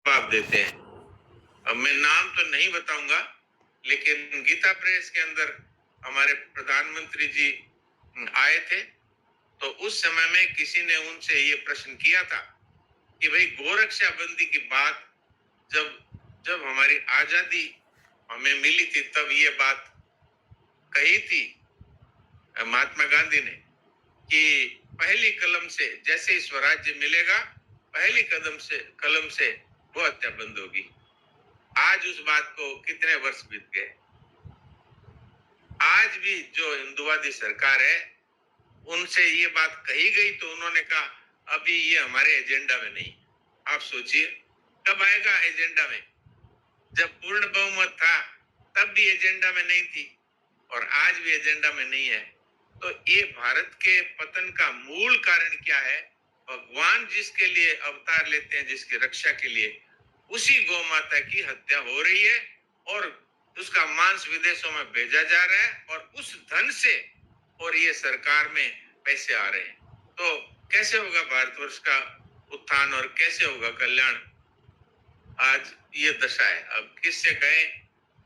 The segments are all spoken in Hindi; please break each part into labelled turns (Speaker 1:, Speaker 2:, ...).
Speaker 1: जवाब देते हैं। अब मैं नाम तो नहीं बताऊंगा, लेकिन गीता प्रेस के अंदर हमारे प्रधानमंत्री जी आए थे, तो उस समय में किसी ने उनसे ये प्रश्न किया था कि भाई गोरक्षा बंदी की बात जब जब हमारी आजादी हमें मिली थी तब ये बात कही थी महात्मा गांधी ने कि पहली कलम से जैसे ही स्वराज्य मिलेगा, पहली कलम से वो हत्या बंद होगी। आज उस बात को कितने वर्ष बीत गए। आज भी जो हिंदुवादी सरकार है उनसे ये बात कही गई तो उन्होंने कहा अभी ये हमारे एजेंडा में नहीं। आप सोचिए कब आएगा एजेंडा में। जब पूर्ण बहुमत था तब भी एजेंडा में नहीं थी और आज भी एजेंडा में नहीं है। तो ये भारत के पतन का मूल कारण क्या है? भगवान जिसके लिए अवतार लेते हैं, जिसकी रक्षा के लिए, उसी गौ माता की हत्या हो रही है और उसका मांस विदेशों में भेजा जा रहा है और उस धन से और ये सरकार में पैसे आ रहे हैं। तो कैसे होगा भारतवर्ष का उत्थान और कैसे होगा कल्याण? आज ये दशा है। अब किससे कहें?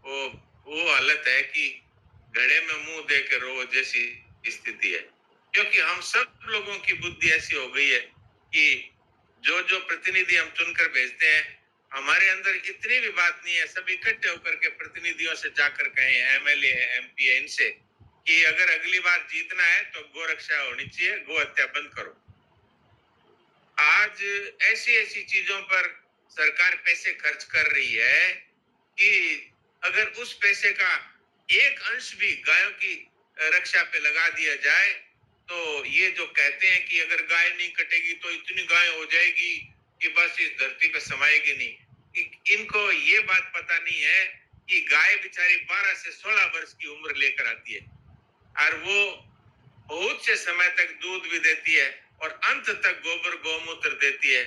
Speaker 1: वो हालत है कि घड़े में मुंह दे के रो जैसी स्थिति है, क्योंकि हम सब लोगों की बुद्धि ऐसी हो गई है कि जो जो प्रतिनिधि हम चुनकर भेजते हैं, हमारे अंदर इतनी भी बात नहीं है। सब इकट्ठे होकर के प्रतिनिधियों से जाकर कहें, एमएलए है, एमपी है, इनसे कि अगर अगली बार जीतना है तो गो रक्षा होनी चाहिए, गो हत्या बंद करो। आज ऐसी ऐसी चीजों पर सरकार पैसे खर्च कर रही है कि अगर उस पैसे का एक अंश भी गायों की रक्षा पे लगा दिया जाए तो ये जो कहते हैं कि अगर गाय नहीं कटेगी तो इतनी गाय हो जाएगी कि बस इस धरती पे समाएगी नहीं। इनको ये बात पता नहीं है कि गाय बेचारी 12 से 16 वर्ष की उम्र लेकर आती है और वो बहुत से समय तक दूध भी देती है और अंत तक गोबर गौमूत्र देती है,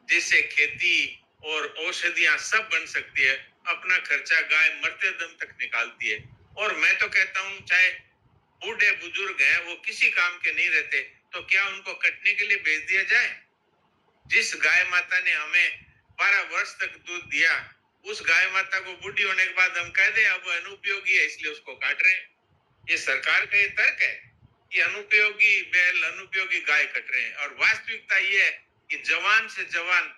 Speaker 1: जिससे खेती और औषधियां सब बन सकती है। अपना खर्चा गाय मरते दम तक निकालती है। और मैं तो कहता हूं चाहे बूढ़े बुजुर्ग हैं वो किसी काम के नहीं रहते, तो क्या उनको कटने के लिए भेज दिया जाए? जिस गाय माता ने हमें 12 वर्ष तक दूध दिया, उस गाय माता को बूढ़ी होने के बाद हम कह दें अब अनुपयोगी है इसलिए उसको काट रहे हैं। ये सरकार का ये तर्क है कि अनुपयोगी बैल, अनुपयोगी गाय कट रहे हैं, और वास्तविकता ये है कि जवान से जवान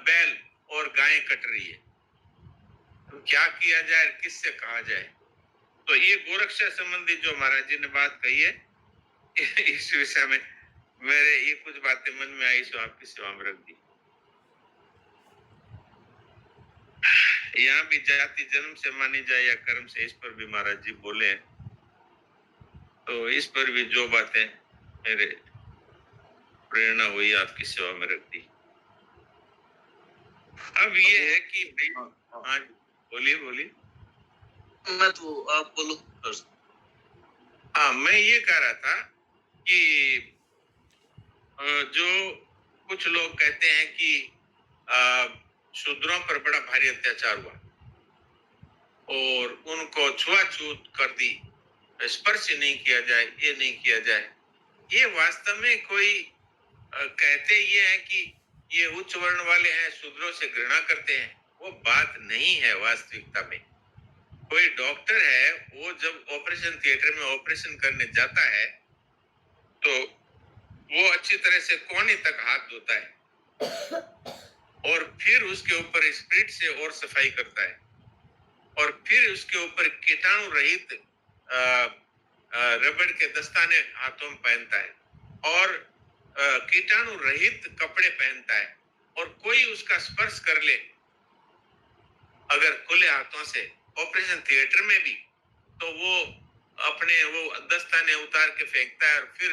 Speaker 1: बैल और गायें कट रही है। तो क्या किया जाए, किससे कहा जाए? तो ये गोरक्षा संबंधी जो महाराज जी ने बात कही है इस विषय में मेरे ये कुछ बातें मन में आई सो आपकी सेवा में रख दी। यहाँ भी जाति जन्म से मानी जाए या कर्म से, इस पर भी महाराज जी बोले हैं। तो इस पर भी जो बातें मेरे प्रेरणा हुई आपकी सेवा में रख दी। अब ये है कि भाई, हाँ बोलिए बोलिए।
Speaker 2: मैं तो आप बोलो।
Speaker 1: हाँ, मैं ये कह रहा था कि जो कुछ लोग कहते हैं कि शूद्रों पर बड़ा भारी अत्याचार हुआ और उनको छुआछूत कर दी, स्पर्श नहीं किया जाए, ये नहीं किया जाए। ये वास्तव में कोई कहते ये है कि ये उच्च वर्ण वाले हैं, शूद्रों से घृणा करते हैं, वो बात नहीं है। वास्तविकता में कोई डॉक्टर है, वो जब ऑपरेशन थिएटर में ऑपरेशन करने जाता है तो वो अच्छी तरह से कोहनी तक हाथ धोता है और फिर उसके ऊपर स्प्रिट से और सफाई करता है और फिर उसके ऊपर कीटाणु रहित रबड़ के दस्ताने हाथों में पहनता है और कीटाणु रहित कपड़े पहनता है। और कोई उसका स्पर्श कर ले अगर खुले हाथों से ऑपरेशन थिएटर में भी, तो वो अपने वो दस्ताने उतार के फेंकता है और फिर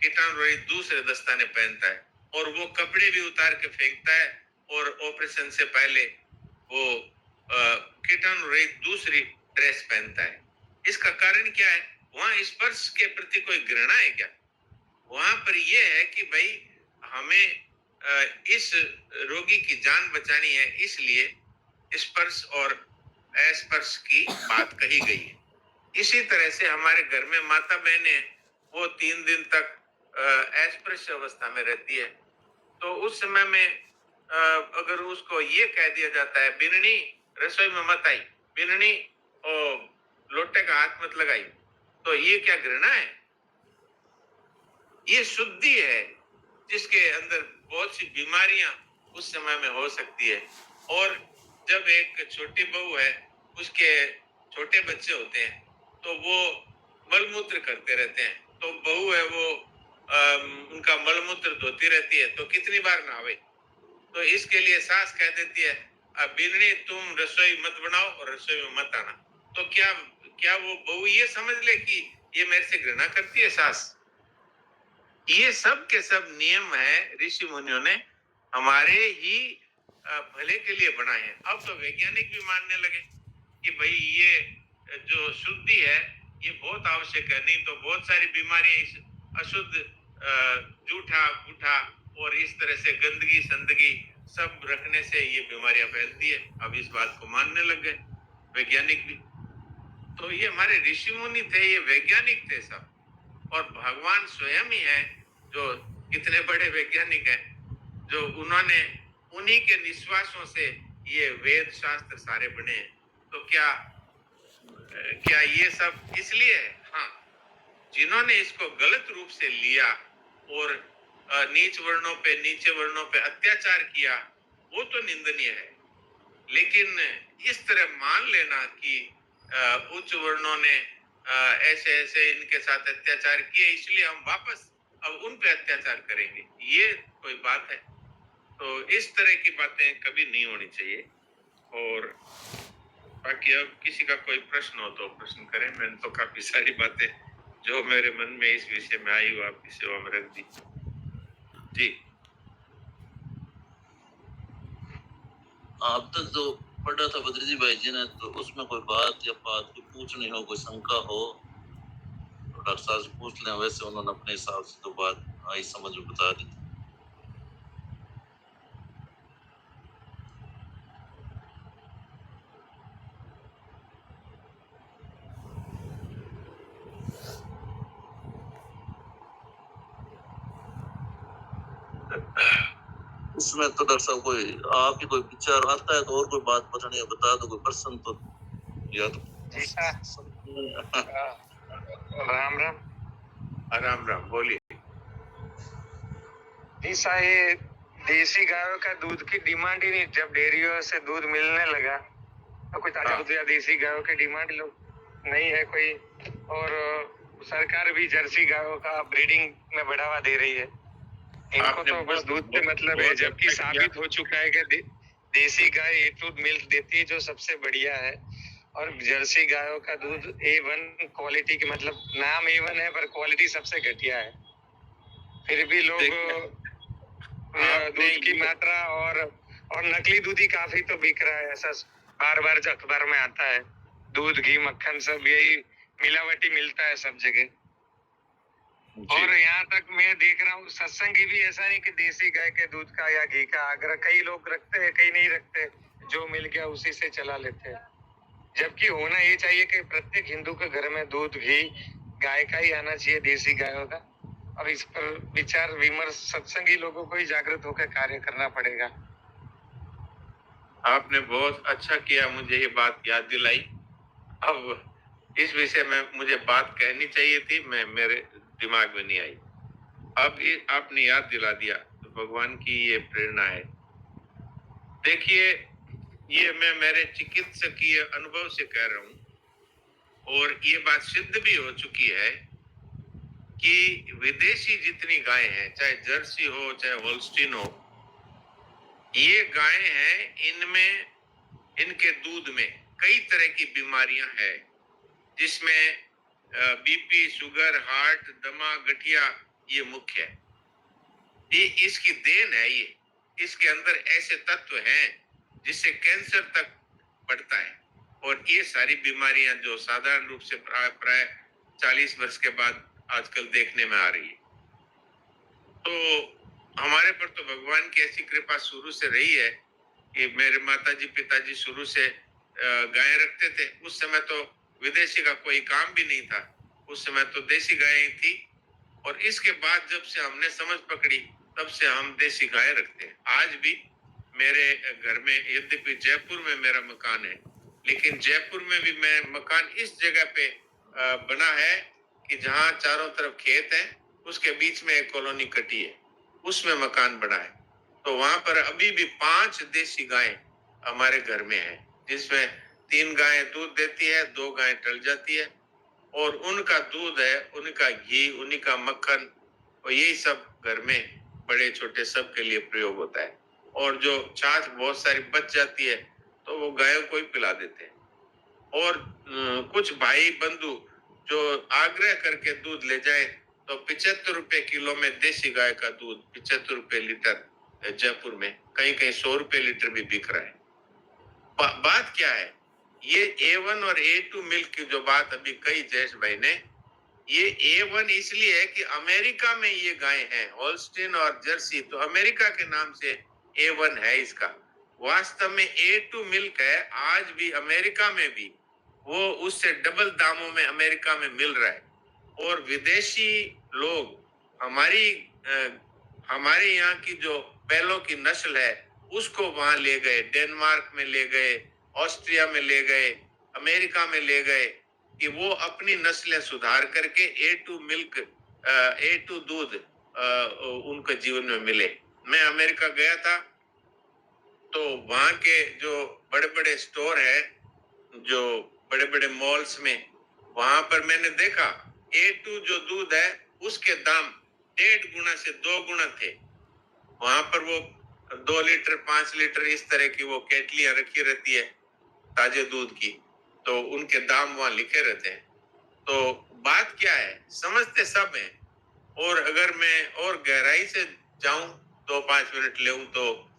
Speaker 1: कीटाणु रहित दूसरे दस्ताने पहनता है और वो कपड़े भी उतार के फेंकता है और ऑपरेशन से पहले वो कीटाणु रहित दूसरी ड्रेस पहनता है। इसका कारण क्या है? वहां स्पर्श के प्रति कोई घृणा है क्या? वहां पर यह है कि भाई हमें इस रोगी की जान बचानी है, इसलिए स्पर्श और अस्पर्श की बात कही गई है। इसी तरह से हमारे घर में माता बहनें वो 3 दिन तक अस्पृश्य अवस्था में रहती है, तो उस समय में अगर उसको ये कह दिया जाता है बिननी रसोई में मत आई, बिननी ओ लोटे का हाथ मत लगाई, तो ये क्या घृणा है? ये शुद्धि है जिसके अंदर बहुत सी बीमारियां उस समय में हो सकती है। और जब एक छोटी बहू है, उसके छोटे बच्चे होते हैं, तो वो मलमूत्र करते रहते हैं, तो बहू है वो उनका मलमूत्र धोती रहती है, तो कितनी बार नहावे? तो इसके लिए सास कह देती है, अब बिन्नी तुम रसोई मत बनाओ और रसोई में मत आना। तो क्या क्या वो बहू ये समझ ले कि ये मेरे से घृणा करती है सास? ये सब के सब नियम है ऋषि मुनियों ने हमारे ही भले के लिए बनाए हैं। अब तो वैज्ञानिक भी मानने लगे कि भाई ये जो शुद्धि है ये बहुत आवश्यक है, नहीं तो बहुत सारी बीमारियां इस अशुद्ध जूठा गूठा और इस तरह से गंदगी संदगी सब रखने से ये बीमारियां फैलती है। अब इस बात को मानने लग गए वैज्ञानिक भी। तो ये हमारे ऋषि मुनि थे, ये वैज्ञानिक थे सब, और भगवान स्वयं ही है जो कितने बड़े वैज्ञानिक हैं, जो उन्होंने उन्हीं के निश्वासों से ये वेद शास्त्र सारे बने हैं। तो क्या ये सब इसलिए है? हाँ, जिन्होंने इसको गलत रूप से लिया और नीच वर्णों पे नीचे वर्णों पे अत्याचार किया, वो तो निंदनीय है। लेकिन इस तरह मान लेना कि उच्च वर्णों ने ऐसे ऐसे इनके साथ अत्याचार किए इसलिए हम वापस अब उन पे अत्याचार करेंगे, ये कोई बात है? तो इस तरह की बातें कभी नहीं होनी चाहिए। और बाकी अब किसी का कोई प्रश्न हो तो प्रश्न करें। मैंने तो काफी सारी बातें जो मेरे मन में इस विषय में आई वो आपकी सेवा में रख दी। जी,
Speaker 2: अब तक जो पढ़ा था बद्री जी भाई जी ने, तो उसमें कोई बात या बात कोई पूछनी हो, कोई शंका हो तो डॉक्टर साहब से पूछ लें। वैसे उन्होंने अपने हिसाब से तो बात आई समझ में बता दी। इसमें तो डॉक्टर साहब कोई आपकी कोई विचार आता है तो और कोई बात बतानी है बता दो, कोई प्रश्न तो या तो
Speaker 3: राम राम।
Speaker 1: राम राम, बोलिए।
Speaker 3: जी सा ये देसी गायों का दूध की डिमांड ही नहीं, जब डेयरियों से दूध मिलने लगा तो कोई ताजा दूध या देसी गायों की डिमांड लोग नहीं है कोई। और सरकार भी जर्सी गायों का ब्रीडिंग में बढ़ावा दे रही है। इनको तो बस दूध से मतलब है, जबकि साबित हो चुका है कि देसी गाय A2 मिल्क देती है जो सबसे बढ़िया है, और जर्सी गायों का दूध A1 क्वालिटी की, मतलब नाम A1 है पर क्वालिटी सबसे घटिया है। फिर भी लोग दूध की मात्रा और नकली दूध ही काफी तो बिक रहा है, ऐसा बार बार अखबार में आता है। दूध घी मक्खन सब यही मिलावटी मिलता है सब जगह। और यहाँ तक मैं देख रहा हूँ सत्संगी भी ऐसा नहीं कि देसी गाय के दूध का या घी का आग्रह, कई लोग रखते हैं कई नहीं रखते, जो मिल गया उसी से चला लेते हैं। जबकि होना ये चाहिए कि प्रत्येक हिंदू के घर में दूध घी गाय का ही आना चाहिए, देसी गायों का। अब इस पर विचार विमर्श सत्संगी लोगों को ही जागृत होकर कार्य करना पड़ेगा।
Speaker 1: आपने बहुत अच्छा किया, मुझे ये बात याद दिलाई। अब इस विषय में मुझे बात कहनी चाहिए थी, मेरे दिमाग में नहीं आई। अब आपने याद दिला दिया, तो भगवान की ये प्रेरणा है। देखिए, ये मैं मेरे चिकित्सकीय अनुभव से कह रहा हूँ, और ये बात सिद्ध भी हो चुकी है कि विदेशी जितनी गायें हैं, चाहे जर्सी हो चाहे होल्स्टीन हो, ये गायें हैं, इनमें इनके दूध में कई तरह की बीमारियां हैं, जिसमें बीपी, शुगर, हार्ट, दमा, गठिया ये मुख्य है। ये इसकी देन है। ये इसके अंदर ऐसे तत्व हैं जिससे कैंसर तक बढ़ता है, और ये सारी बीमारियां जो साधारण रूप से प्राय 40 वर्ष के बाद आजकल देखने में आ रही है। तो हमारे पर तो भगवान की ऐसी कृपा शुरू से रही है कि मेरे माताजी पिताजी शुरू से गायें रखते थे। उस समय तो विदेशी का कोई काम भी नहीं था, उस समय तो देसी गायें थी। और इसके बाद जब से हमने समझ पकड़ी तब से हम देसी गाय रखते हैं। आज भी मेरे घर में, यद्यपि जयपुर में मेरा मकान है, लेकिन जयपुर में भी मैं मकान इस जगह पे बना है कि जहाँ चारों तरफ खेत है, उसके बीच में एक कॉलोनी कटी है, उसमें मकान बना है। तो वहां पर अभी भी 5 देसी गायें हमारे घर में है, जिसमें 3 गायें दूध देती है, 2 गायें टल जाती है, और उनका दूध है, उनका घी, उन्हीं का मक्खन, और यही सब घर में बड़े छोटे सब के लिए प्रयोग होता है। और जो छाछ बहुत सारी बच जाती है तो वो गायों को ही पिला देते हैं। और कुछ भाई बंधु जो आग्रह करके दूध ले जाए तो 75 रुपए किलो में देसी गाय का दूध 75 रुपए लीटर जयपुर में, कहीं कहीं 100 रुपए लीटर भी बिक रहा है। बात क्या है, ये A1 और A2 मिल्क की जो बात अभी कही जयेश भाई ने, ये A1 इसलिए है कि अमेरिका में ये गाय है, होल्स्टीन और जर्सी, तो अमेरिका के नाम से A1 है इसका। वास्तव में A2 मिल्क है, आज भी अमेरिका में भी वो उससे डबल दामों में अमेरिका में मिल रहा है। और विदेशी लोग हमारे यहाँ की जो बैलों की नस्ल है उसको वहां ले गए, डेनमार्क में ले गए, ऑस्ट्रिया में ले गए, अमेरिका में ले गए, कि वो अपनी नस्लें सुधार करके A2 मिल्क, A2 दूध उनके जीवन में मिले। मैं अमेरिका गया था तो वहां के जो बड़े बड़े स्टोर है, जो बड़े बड़े मॉल्स में, वहां पर मैंने देखा A2 जो दूध है उसके दाम 1.5 गुना से 2 गुना थे। वहां पर वो 2 लीटर 5 लीटर इस तरह की वो केटलियां रखी रहती है ताजे दूध की, तो उनके दाम वहां लिखे रहते हैं। तो बात क्या है, समझते सब हैं। और अगर मैं और गहराई से जाऊं, 2-5 मिनट ले तो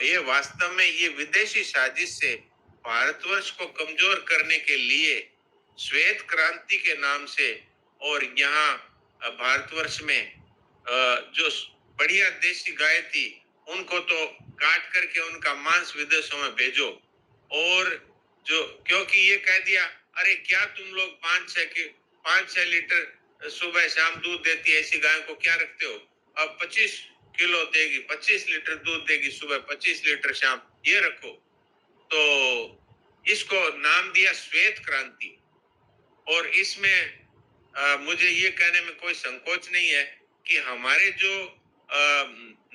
Speaker 1: ये वास्तव में ये विदेशी साजिश से भारतवर्ष को कमजोर करने के लिए श्वेत क्रांति के नाम से, और यहाँ भारतवर्ष में जो बढ़िया देशी गाय थी उनको तो काट करके उनका मांस विदेशों में भेजो, और जो, क्योंकि ये कह दिया, अरे क्या तुम लोग 5-6 लीटर सुबह शाम दूध देती है ऐसी गाय को क्या रखते हो, अब 25 किलो देगी, 25 लीटर दूध देगी सुबह, 25 लीटर शाम, ये रखो। तो इसको नाम दिया श्वेत क्रांति। और इसमें मुझे ये कहने में कोई संकोच नहीं है कि हमारे जो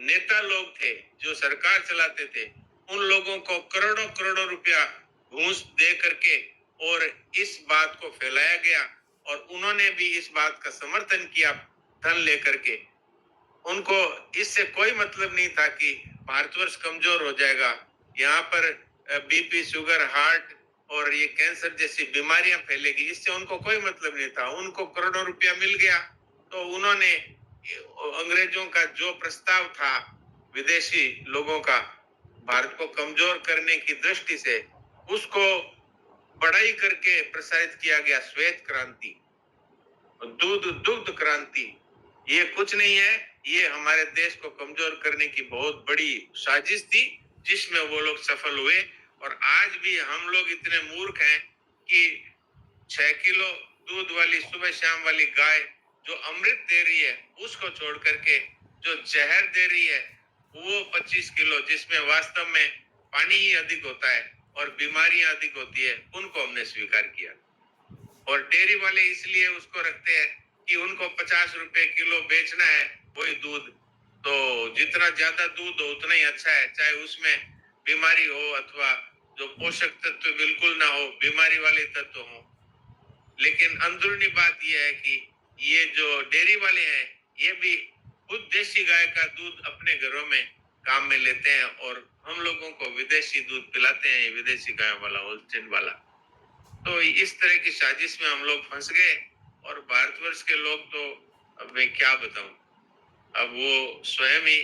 Speaker 1: नेता लोग थे, जो सरकार चलाते थे, उन लोगों को करोड़ों करोड़ों रुपया घूस दे करके और इस बात को फैलाया गया, और उन्होंने भी इस बात का समर्थन किया धन लेकर के। उनको इससे कोई मतलब नहीं था कि भारतवर्ष कमजोर हो जाएगा, यहाँ पर बीपी, शुगर, हार्ट और ये कैंसर जैसी बीमारियां फैलेगी, इससे उनको कोई मतलब नहीं था। उनको करोड़ों रुपया मिल गया तो उन्होंने अंग्रेजों का जो प्रस्ताव था विदेशी लोगों का भारत को कमजोर करने की दृष्टि से, उसको बढ़ाई करके प्रसारित किया गया श्वेत क्रांति, दुग्ध क्रांति। ये कुछ नहीं है, ये हमारे देश को कमजोर करने की बहुत बड़ी साजिश थी जिसमें वो लोग सफल हुए। और आज भी हम लोग इतने मूर्ख हैं कि 6 किलो दूध वाली सुबह शाम वाली गाय जो अमृत दे रही है उसको छोड़ करके जो जहर दे रही है वो 25 किलो, जिसमें वास्तव में पानी ही अधिक होता है और बीमारियां अधिक होती है, उनको हमने स्वीकार किया। और डेयरी वाले इसलिए उसको रखते हैं कि उनको 50 रुपए किलो बेचना है वही दूध, तो जितना ज्यादा दूध हो उतना ही अच्छा है, चाहे उसमें बीमारी हो अथवा जो पोषक तत्व बिल्कुल ना हो, बीमारी वाले तत्व हो। लेकिन अंदरूनी बात यह है कि ये जो डेयरी वाले हैं ये भी खुद देशी गाय का दूध अपने घरों में काम में लेते हैं और हम लोगों को विदेशी दूध पिलाते हैं, विदेशी गाय वाला, होल्स्टीन वाला। तो इस तरह की साजिश में हम लोग फंस गए। और भारतवर्ष के लोग तो, अब मैं क्या बताऊं, अब वो स्वयं ही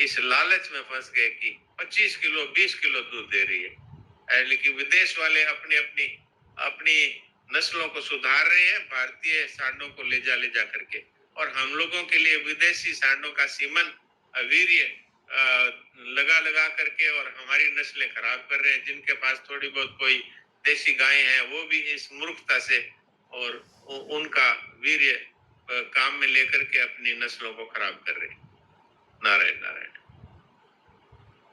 Speaker 1: इस लालच में फंस गए कि 25 किलो 20 किलो दूध दे रही है। लेकिन विदेश वाले अपनी अपनी अपनी नस्लों को सुधार रहे हैं भारतीय सांडों को ले जा करके, और हम लोगों के लिए विदेशी सांडों का सीमन वीर्य लगा करके और हमारी नस्लें खराब कर रहे हैं। जिनके पास थोड़ी बहुत कोई देशी गायें हैं वो भी इस मूर्खता से और उनका वीर्य काम में लेकर के अपनी नस्लों को खराब कर रहे हैं। नारायण नारायण।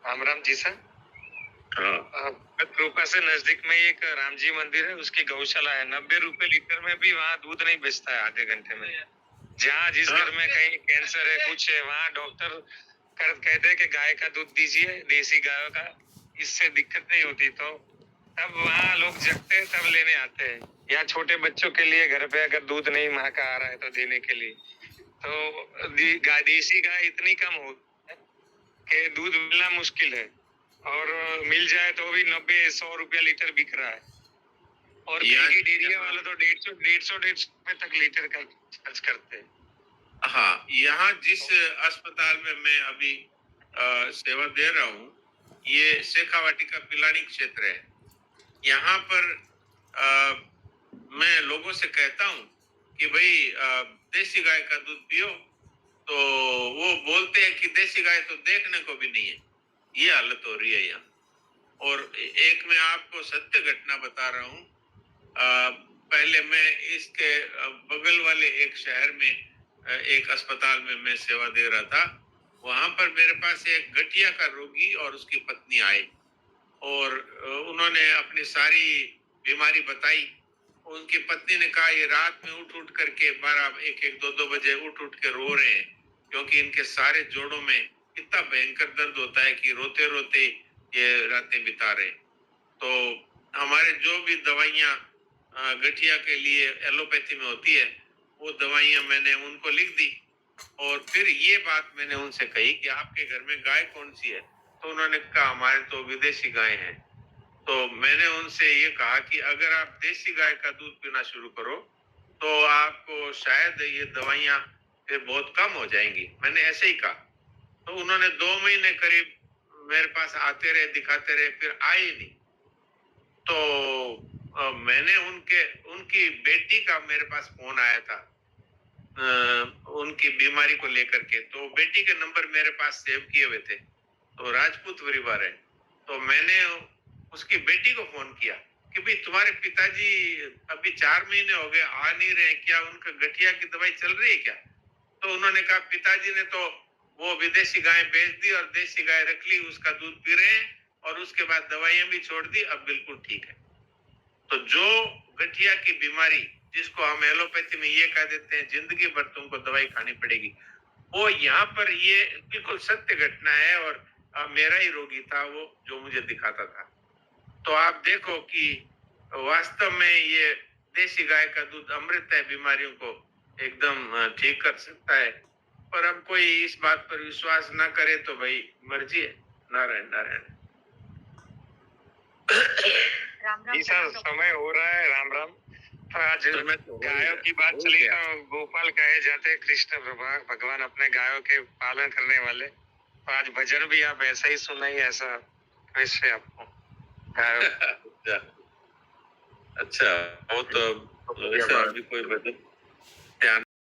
Speaker 3: राम राम जी सर।
Speaker 1: हाँ
Speaker 3: कृपा से नजदीक में एक राम जी मंदिर है, उसकी गौशाला है। 90 रुपए लीटर में भी वहाँ दूध नहीं बेचता है आधे घंटे में। जहाँ जिस घर में कहीं कैंसर है कुछ है, वहाँ डॉक्टर कहते हैं कि गाय का दूध दीजिए, देसी गायों का, इससे दिक्कत नहीं होती। तो तब वहाँ लोग जगते हैं, तब लेने आते हैं। या छोटे बच्चों के लिए घर पे अगर दूध नहीं माँ का आ रहा है तो देने के लिए, तो देसी गाय इतनी कम हो कि दूध मिलना मुश्किल है, और मिल जाए तो भी 90-100 रुपया लीटर बिक रहा है। और कई डेयरिया वाले तो 150 रुपए तक लीटर का चार्ज करते हैं।
Speaker 1: हाँ, यहाँ जिस अस्पताल में मैं अभी सेवा दे रहा हूँ, ये शेखावाटी का पिलानी क्षेत्र है। यहाँ पर मैं लोगों से कहता हूँ कि भाई देसी गाय का दूध पियो, तो वो बोलते हैं कि देसी गाय तो देखने को भी नहीं है। ये हालत हो रही है यहाँ। और एक मैं आपको सत्य घटना बता रहा हूँ। पहले मैं इसके बगल वाले एक शहर में एक अस्पताल में मैं सेवा दे रहा था। वहां पर मेरे पास एक गठिया का रोगी और उसकी पत्नी आए, और उन्होंने अपनी सारी बीमारी बताई। उनकी पत्नी ने कहा ये रात में उठ उठ करके 12, 1, 2 बजे उठ उठ के रो रहे हैं, क्योंकि इनके सारे जोड़ों में इतना भयंकर दर्द होता है कि रोते रोते ये रातें बिता रहे हैं। तो हमारे जो भी दवाइयाँ गठिया के लिए एलोपैथी में होती है, वो दवाइयाँ मैंने उनको लिख दी। और फिर ये बात मैंने उनसे कही कि आपके घर में गाय कौन सी है? तो उन्होंने कहा हमारे तो विदेशी गाय हैं। तो मैंने उनसे ये कहा कि अगर आप देसी गाय का दूध पीना शुरू करो तो आपको शायद ये दवाइयाँ फिर बहुत कम हो जाएंगी। मैंने ऐसे ही कहा। तो उन्होंने 2 महीने करीब मेरे पास आते रहे, दिखाते रहे, फिर आए ही नहीं। तो मैंने उनकी बेटी का मेरे पास फोन आया था उनकी बीमारी को लेकर के। तो बेटी के नंबर मेरे पास सेव किए हुए थे, तो राजपूत परिवार है। तो मैंने उसकी बेटी को फोन किया कि भाई तुम्हारे पिताजी अभी 4 महीने हो गए आ नहीं रहे, क्या उनका गठिया की दवाई चल रही है क्या? तो उन्होंने कहा पिताजी ने तो वो विदेशी गाय बेच दी और देसी गाय रख ली, उसका दूध पी रहे हैं, और उसके बाद दवाइयां भी छोड़ दी, अब बिल्कुल ठीक है। तो जो गठिया की बीमारी, जिसको हम एलोपैथी में ये कह देते हैं जिंदगी भर तुमको दवाई खानी पड़ेगी, वो यहाँ पर ये बिल्कुल सत्य घटना है। और मेरा ही रोगी था वो, जो मुझे दिखाता था। तो आप देखो कि वास्तव में ये देसी गाय का दूध अमृत है, बीमारियों को एकदम ठीक कर सकता है। पर अब कोई इस बात पर विश्वास ना करे तो भाई मर्जी है। नारायण नारायण।
Speaker 3: जी सर, समय हो रहा है। राम राम। तो आज गायों की बात चली तो गोपाल कहे जाते हैं कृष्ण भगवान अपने गायों के पालन करने वाले। तो आज भजन भी आप ऐसा ही सुनाइए, ऐसा वैसे आपको गायों
Speaker 1: अच्छा, वो तो वैसे अभी कोई भजन